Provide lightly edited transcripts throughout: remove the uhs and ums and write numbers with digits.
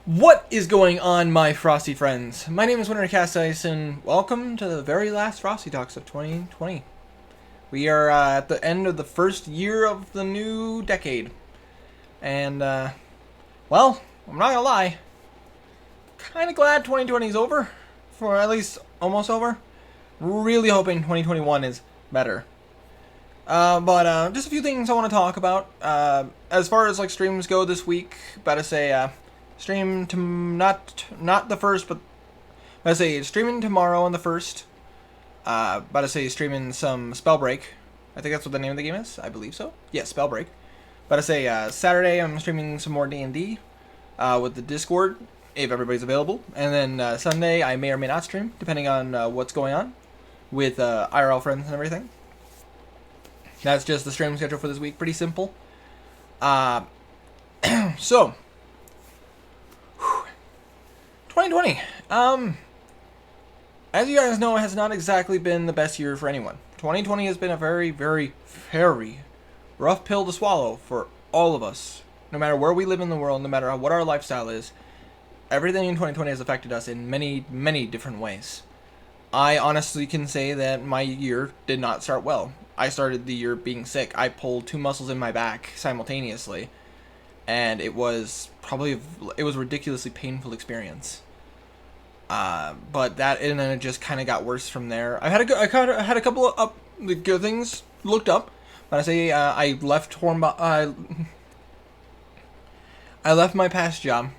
What is going on, my Frosty friends? My name is Wintercasice, and welcome to the very last Frosty Talks of 2020. We are at the end of the first year of the new decade. And, well, I'm not gonna lie. Kinda glad 2020 is over. For at least almost over. Really hoping 2021 is better. But just a few things I want to talk about. As far as like streams go this week, about to say stream to not the first, but about to say streaming tomorrow on the first. About to say streaming some Spellbreak. I think that's what the name of the game is. I believe so. Yeah, Spellbreak. About to say Saturday I'm streaming some more D&D with the Discord if everybody's available, and then Sunday I may or may not stream depending on what's going on with IRL friends and everything. That's just the stream schedule for this week. Pretty simple. So, 2020. As you guys know, it has not exactly been the best year for anyone. 2020 has been a very, very, very rough pill to swallow for all of us. No matter where we live in the world, no matter what our lifestyle is, everything in 2020 has affected us in many, many different ways. I honestly can say that my year did not start well. I started the year being sick. I pulled two muscles in my back simultaneously, and it was a ridiculously painful experience. But that and then it just kind of got worse from there. I had a couple of the good things looked up, but I say I left I left my past job,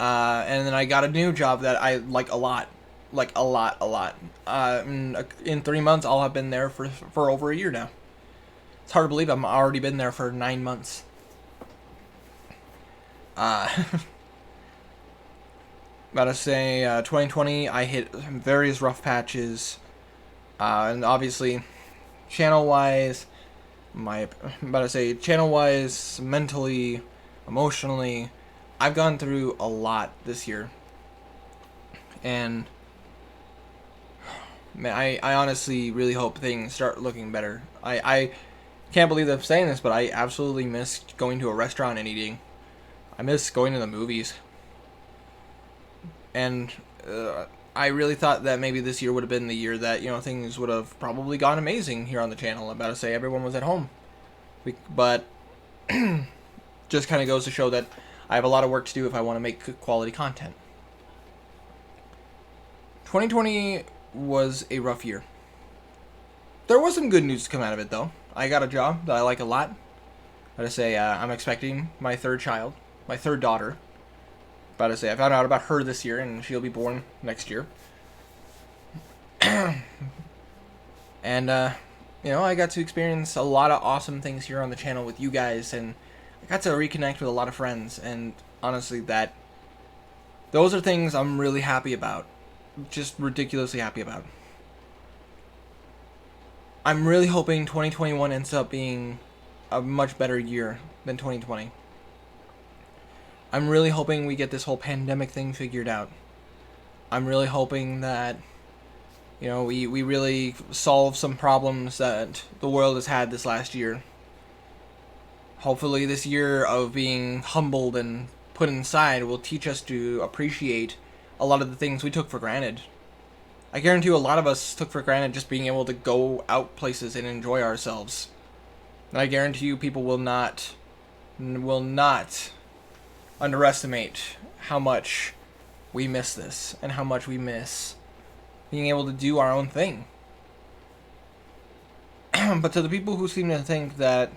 and then I got a new job that I like a lot. Like a lot. In 3 months, I'll have been there for over a year now. It's hard to believe I'm already been there for 9 months. About to say, 2020, I hit various rough patches, and obviously, channel-wise, channel-wise, mentally, emotionally, I've gone through a lot this year, and man, I honestly really hope things start looking better. I can't believe I'm saying this, but I absolutely miss going to a restaurant and eating. I miss going to the movies. And I really thought that maybe this year would have been the year that, things would have probably gone amazing here on the channel. I'm about to say everyone was at home. But just kind of goes to show that I have a lot of work to do if I want to make good quality content. 2020 was a rough year. There was some good news to come out of it, though. I got a job that I like a lot. About to say, I'm expecting my third child, my third daughter. About to say, I found out about her this year, and she'll be born next year. And, I got to experience a lot of awesome things here on the channel with you guys, and I got to reconnect with a lot of friends, and honestly, those are things I'm really happy about. Just ridiculously happy about. I'm really hoping 2021 ends up being a much better year than 2020. I'm really hoping we get this whole pandemic thing figured out. I'm really hoping that, we really solve some problems that the world has had this last year. Hopefully this year of being humbled and put inside will teach us to appreciate a lot of the things we took for granted. I guarantee you a lot of us took for granted just being able to go out places and enjoy ourselves. And I guarantee you people will not underestimate how much we miss this and how much we miss being able to do our own thing. But to the people who seem to think that,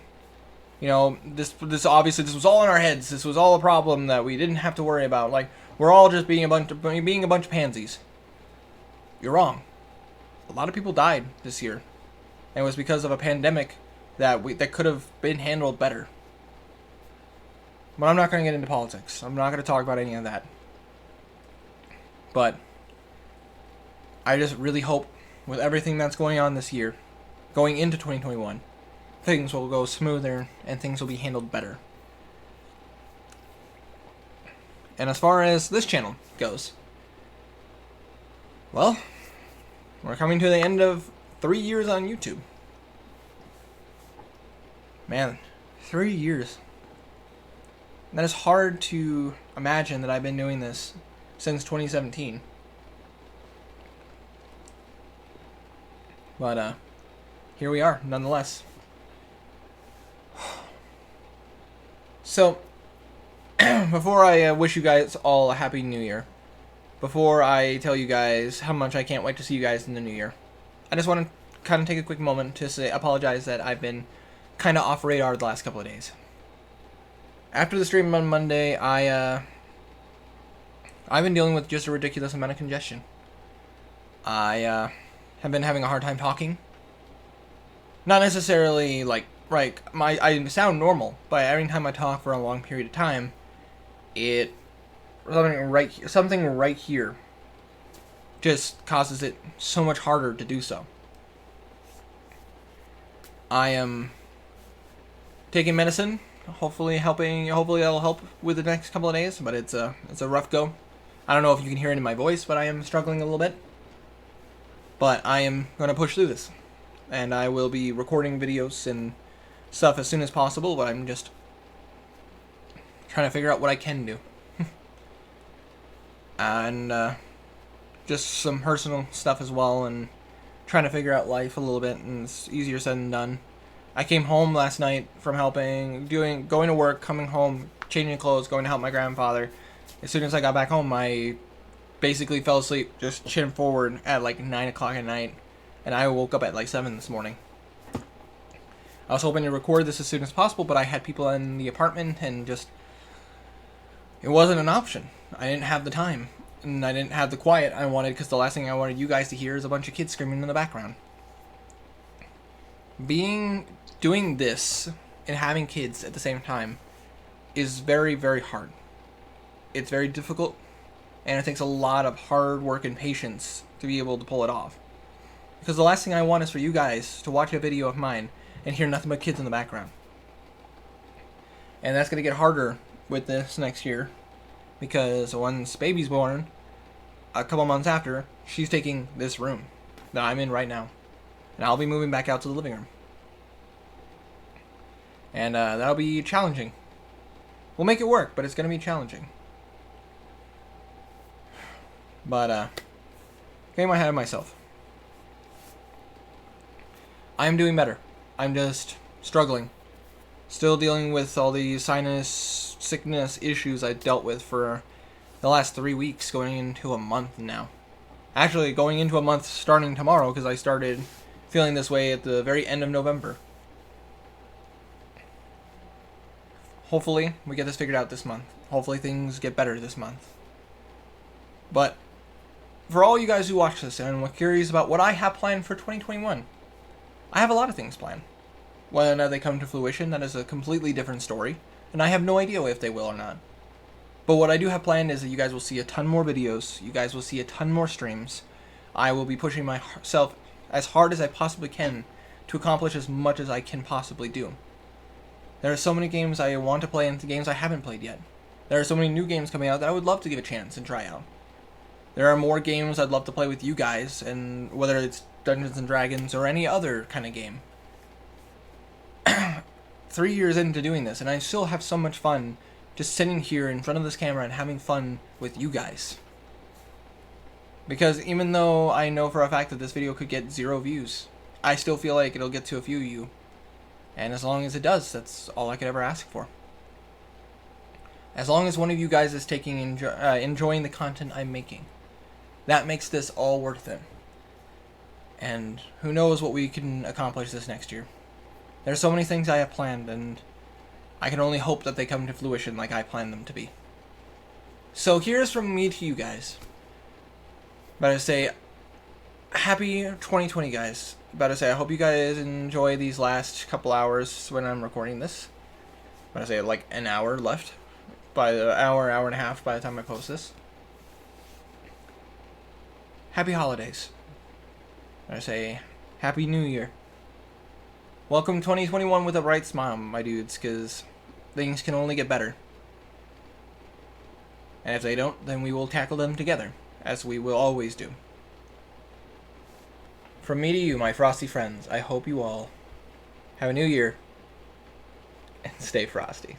this was all in our heads, this was all a problem that we didn't have to worry about, like, we're all just being a bunch of pansies. You're wrong. A lot of people died this year, and it was because of a pandemic that could have been handled better. But I'm not going to get into politics. I'm not going to talk about any of that. But I just really hope, with everything that's going on this year, going into 2021, things will go smoother and things will be handled better. And as far as this channel goes, well, we're coming to the end of 3 years on YouTube. Man, 3 years. That is hard to imagine that I've been doing this since 2017. But, here we are, nonetheless. So, before I wish you guys all a happy new year, before I tell you guys how much I can't wait to see you guys in the new year, I just want to kind of take a quick moment to apologize that I've been kind of off radar the last couple of days. After the stream on Monday, I've been dealing with just a ridiculous amount of congestion. I have been having a hard time talking. Not necessarily I sound normal, but every time I talk for a long period of time, something right here just causes it so much harder to do so. I am taking medicine, hopefully that'll help with the next couple of days, but it's a rough go. I don't know if you can hear it in my voice, but I am struggling a little bit. But I am going to push through this, and I will be recording videos and stuff as soon as possible, but I'm just trying to figure out what I can do. And just some personal stuff as well, and trying to figure out life a little bit, and it's easier said than done. I came home last night from going to work, coming home, changing clothes, going to help my grandfather. As soon as I got back home, I basically fell asleep, just chin forward at like 9 o'clock at night, and I woke up at like 7 this morning. I was hoping to record this as soon as possible, but I had people in the apartment, and it wasn't an option. I didn't have the time, and I didn't have the quiet I wanted, because the last thing I wanted you guys to hear is a bunch of kids screaming in the background. Doing this and having kids at the same time is very, very hard. It's very difficult, and it takes a lot of hard work and patience to be able to pull it off. Because the last thing I want is for you guys to watch a video of mine and hear nothing but kids in the background. And that's going to get harder with this next year, because once baby's born, a couple months after, she's taking this room that I'm in right now. And I'll be moving back out to the living room. And that'll be challenging. We'll make it work, but it's going to be challenging. But, getting my head of myself. I'm doing better. I'm just struggling. Still dealing with all the sinus sickness issues I dealt with for the last 3 weeks, going into a month now. Actually, going into a month starting tomorrow, because I started feeling this way at the very end of November. Hopefully, we get this figured out this month. Hopefully, things get better this month. But for all you guys who watch this and are curious about what I have planned for 2021, I have a lot of things planned. Whether or not they come to fruition, that is a completely different story, and I have no idea if they will or not. But what I do have planned is that you guys will see a ton more videos, you guys will see a ton more streams. I will be pushing myself as hard as I possibly can to accomplish as much as I can possibly do. There are so many games I want to play and games I haven't played yet. There are so many new games coming out that I would love to give a chance and try out. There are more games I'd love to play with you guys, and whether it's Dungeons and Dragons or any other kind of game. 3 years into doing this, and I still have so much fun just sitting here in front of this camera and having fun with you guys. Because even though I know for a fact that this video could get 0 views, I still feel like it'll get to a few of you. And as long as it does, that's all I could ever ask for. As long as one of you guys is enjoying the content I'm making, that makes this all worth it. And who knows what we can accomplish this next year. There's so many things I have planned, and I can only hope that they come to fruition like I planned them to be. So here's from me to you guys. About to say, happy 2020, guys. About to say, I hope you guys enjoy these last couple hours when I'm recording this. About to say, like an hour left. By the hour and a half by the time I post this. Happy holidays. I say, Happy New Year. Welcome 2021 with a bright smile, my dudes, because things can only get better. And if they don't, then we will tackle them together, as we will always do. From me to you, my frosty friends, I hope you all have a new year and stay frosty.